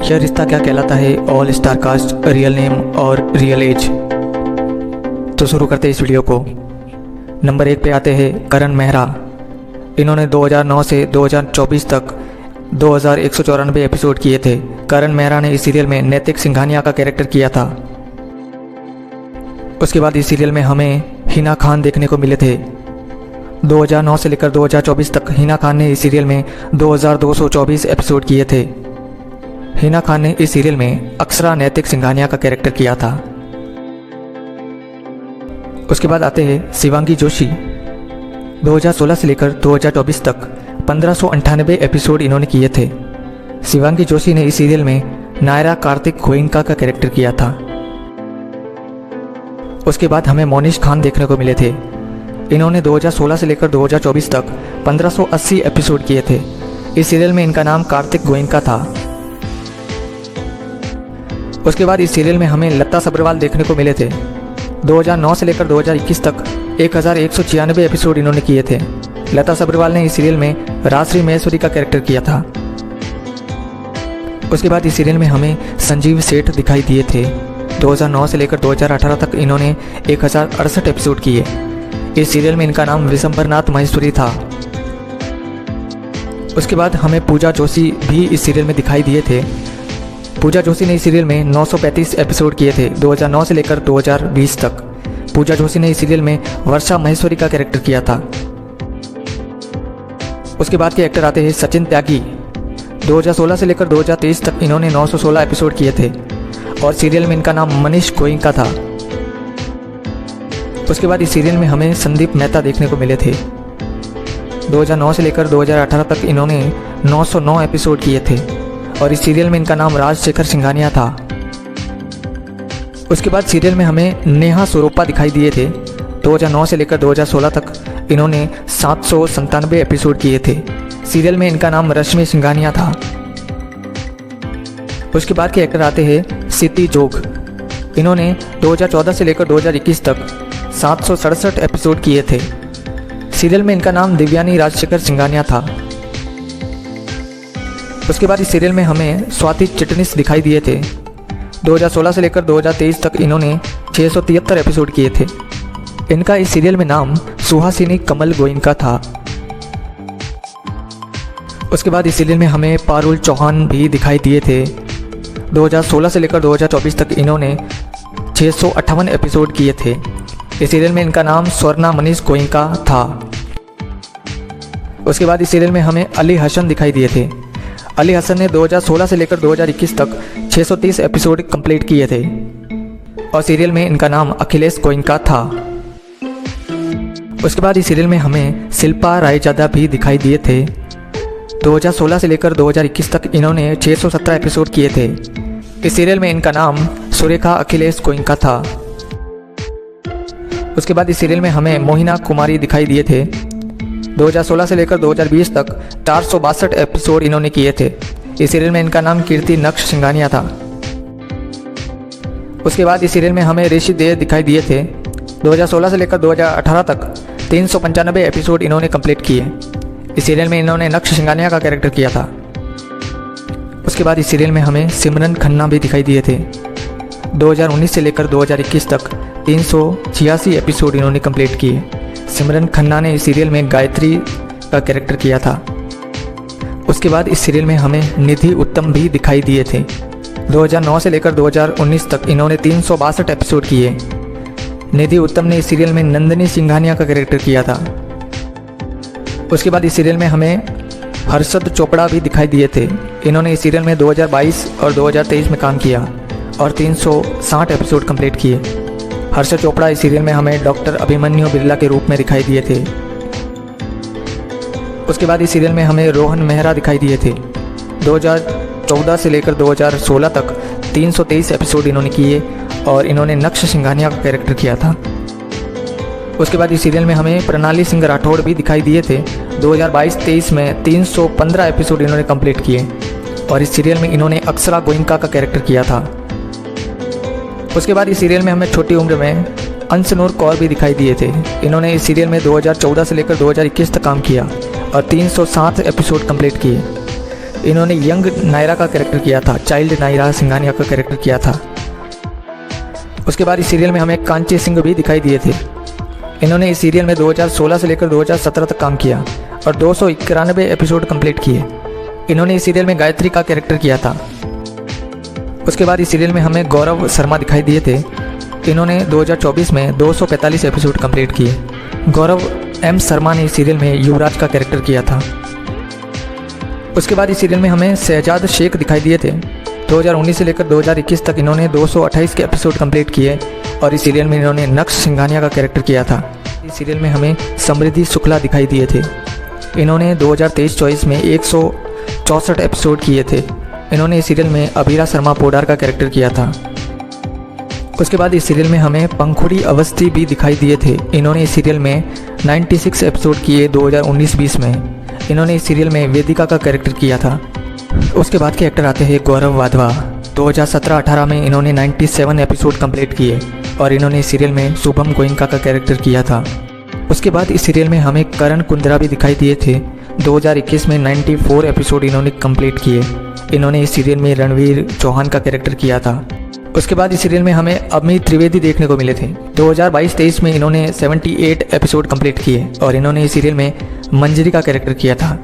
यह रिश्ता क्या कहलाता है, all star cast, real name और रियल एज। तो शुरू करते हैं इस वीडियो को। नंबर 1 पे आते हैं करण मेहरा। इन्होंने 2009 से 2024 तक 2194 एपिसोड किए थे। करण मेहरा ने इस सीरियल में नैतिक सिंघानिया का कैरेक्टर किया था। उसके बाद इस सीरियल में हमें हिना खान देखने को मिले थे। 2009 से लेकर 2024 तक हिना खान ने इस सीरियल में 2224 एपिसोड किए थे। हिना खान ने इस सीरियल में अक्षरा नैतिक सिंघानिया का कैरेक्टर किया था। उसके बाद आते हैं शिवांगी जोशी। 2016 से लेकर 2024 तक 1598 एपिसोड इन्होंने किए थे। शिवांगी जोशी ने इस सीरियल में नायरा कार्तिक गोयनका का कैरेक्टर किया था। उसके बाद हमें मोनिश खान देखने को मिले थे। इन्होंने 2016 से लेकर 2024 तक 1580 एपिसोड किए थे। इस सीरियल में इनका नाम कार्तिक गोयनका था। उसके बाद इस सीरियल में हमें लता सब्रवाल देखने को मिले थे। 2009 से लेकर 2021 तक 1196 एपिसोड इन्होंने किए थे। लता सब्रवाल ने इस सीरियल में राजश्री महेश्वरी का कैरेक्टर किया था। उसके बाद इस सीरियल में हमें संजीव सेठ दिखाई दिए थे। 2009 से लेकर 2018 तक इन्होंने 1068 एपिसोड किए। इस सीरियल में इनका नाम विशंबरनाथ महेश्वरी था। उसके बाद हमें पूजा जोशी भी इस सीरियल में दिखाई दिए थे। पूजा जोशी ने इस सीरियल में 935 एपिसोड किए थे 2009 से लेकर 2020 तक। पूजा जोशी ने इस सीरियल में वर्षा महेश्वरी का कैरेक्टर किया था। उसके बाद के एक्टर आते हैं सचिन त्यागी। 2016 से लेकर 2023 तक इन्होंने 916 एपिसोड किए थे और सीरियल में इनका नाम मनीष गोयनका था। उसके बाद इस सीरियल में हमें संदीप मेहता देखने को मिले थे। 2009 से लेकर 2018 तक इन्होंने 909 एपिसोड किए थे और इस सीरियल में इनका नाम राजशेखर सिंघानिया था। उसके बाद सीरियल में हमें नेहा सोरोपा दिखाई दिए थे। 2009 से लेकर 2016 तक इन्होंने 797 एपिसोड किए थे। सीरियल में इनका नाम रश्मि सिंघानिया था। उसके बाद के एक्टर आते हैं सिटी जोग। इन्होंने 2014 से लेकर 2021 तक 767 एपिसोड किए थे। सीरियल में इनका नाम दिव्यानी राजशेखर सिंघानिया था। उसके बाद इस सीरियल में हमें स्वाति चिटनिस दिखाई दिए थे। 2016 से लेकर 2023 तक इन्होंने 673 एपिसोड किए थे। इनका इस सीरियल में नाम सुहासिनी कमल गोयनका था। उसके बाद इस सीरियल में हमें पारुल चौहान भी दिखाई दिए थे। 2016 से लेकर 2024 तक इन्होंने 658 एपिसोड किए थे। इस सीरियल में इनका नाम स्वर्णा मनीष गोयनका था। उसके बाद इस सीरियल में हमें अली हसन दिखाई दिए थे। अली हसन ने 2016 से लेकर 2021 तक 630 एपिसोड कंप्लीट किए थे और सीरियल में इनका नाम अखिलेश गोयनका था। उसके बाद इस सीरियल में हमें शिल्पा रायजादा भी दिखाई दिए थे। 2016 से लेकर 2021 तक इन्होंने 617 एपिसोड किए थे। इस सीरियल में इनका नाम सुरेखा अखिलेश गोयनका था। उसके बाद इस सीरियल में हमें मोहिना कुमारी दिखाई दिए थे। 2016 से लेकर 2020 तक 462 एपिसोड इन्होंने किए थे। इस सीरियल में इनका नाम कीर्ति नक्श सिंघानिया था। उसके बाद इस सीरियल में हमें ऋषि देव दिखाई दिए थे। 2016 से लेकर 2018 तक 395 एपिसोड इन्होंने कंप्लीट किए। इस सीरियल में इन्होंने नक्श सिंघानिया का कैरेक्टर किया था। उसके बाद इस सीरियल में हमें सिमरन खन्ना भी दिखाई दिए थे। 2019 से लेकर 2021 तक 386 एपिसोड इन्होंने कंप्लीट किए। सिमरन खन्ना ने इस सीरियल में गायत्री का कैरेक्टर किया था। उसके बाद इस सीरियल में हमें निधि उत्तम भी दिखाई दिए थे। 2009 से लेकर 2019 तक इन्होंने 362 एपिसोड किए। निधि उत्तम ने इस सीरियल में नंदिनी सिंघानिया का कैरेक्टर किया था। उसके बाद इस सीरियल में हमें हर्षद चोपड़ा भी दिखाई दिए थे। इन्होंने इस सीरियल में 2022 और 2023 में काम किया और 360 एपिसोड कंप्लीट किए। हर्षद चोपड़ा इस सीरियल में हमें डॉक्टर अभिमन्यु बिरला के रूप में दिखाई दिए थे। उसके बाद इस सीरियल में हमें रोहन मेहरा दिखाई दिए थे। 2014 से लेकर 2016 तक 323 एपिसोड इन्होंने किए और इन्होंने नक्श सिंघानिया का कैरेक्टर किया था। उसके बाद इस सीरियल में हमें प्रणाली सिंह राठौड़ भी दिखाई दिए थे। 2022-23 में 315 एपिसोड इन्होंने कंप्लीट किए और इस सीरियल में इन्होंने अक्षरा गोयनका का कैरेक्टर किया था। उसके बाद इस सीरियल में हमें छोटी उम्र में अंशनूर कौर भी दिखाई दिए थे। इन्होंने इस सीरियल में 2014 से लेकर 2021 तक काम किया और 307 एपिसोड कंप्लीट किए। इन्होंने यंग नायरा का कैरेक्टर किया था, चाइल्ड नायरा सिंघानिया का कैरेक्टर किया था। उसके बाद इस सीरियल में हमें कांची सिंह भी दिखाई दिए थे। इन्होंने इस सीरियल में 2016 से लेकर 2017 तक काम किया और 291 एपिसोड कंप्लीट किए। इन्होंने इस सीरियल में गायत्री का कैरेक्टर किया था। उसके बाद इस सीरियल में हमें गौरव शर्मा दिखाई दिए थे। इन्होंने 2024 में 245 एपिसोड कंप्लीट किए। गौरव एम शर्मा ने इस सीरियल में युवराज का कैरेक्टर किया था। उसके बाद इस सीरियल में हमें शहजाद शेख दिखाई दिए थे। 2019 से लेकर 2021 तक इन्होंने 228 के एपिसोड कंप्लीट किए और इस सीरियल में इन्होंने नक्श सिंघानिया का कैरेक्टर किया था। इस सीरियल में हमें समृद्धि शुक्ला दिखाई दिए थे। इन्होंने 2023-24 में 164 एपिसोड किए थे। इन्होंने इस सीरियल में अभीरा शर्मा पोडार का कैरेक्टर किया था। उसके बाद इस सीरियल में हमें पंखुड़ी अवस्थी भी दिखाई दिए थे। इन्होंने इस सीरियल में 96 एपिसोड किए 2019-20 में। इन्होंने इस सीरियल में वेदिका का कैरेक्टर किया था। उसके बाद के एक्टर आते हैं गौरव वाधवा। 2017-18 में इन्होंने 97 एपिसोड कंप्लीट किए और इन्होंने इस सीरियल में शुभम गोयनका का कैरेक्टर किया था। उसके बाद इस सीरियल में हमें करण कुंद्रा भी दिखाई दिए थे। 2021 में 94 एपिसोड इन्होंने कंप्लीट किए। इन्होंने इस सीरियल में रणवीर चौहान का कैरेक्टर किया था। उसके बाद इस सीरियल में हमें अमित त्रिवेदी देखने को मिले थे। 2022-23 में इन्होंने 78 एपिसोड कंप्लीट किए और इन्होंने इस सीरियल में मंजरी का कैरेक्टर किया था।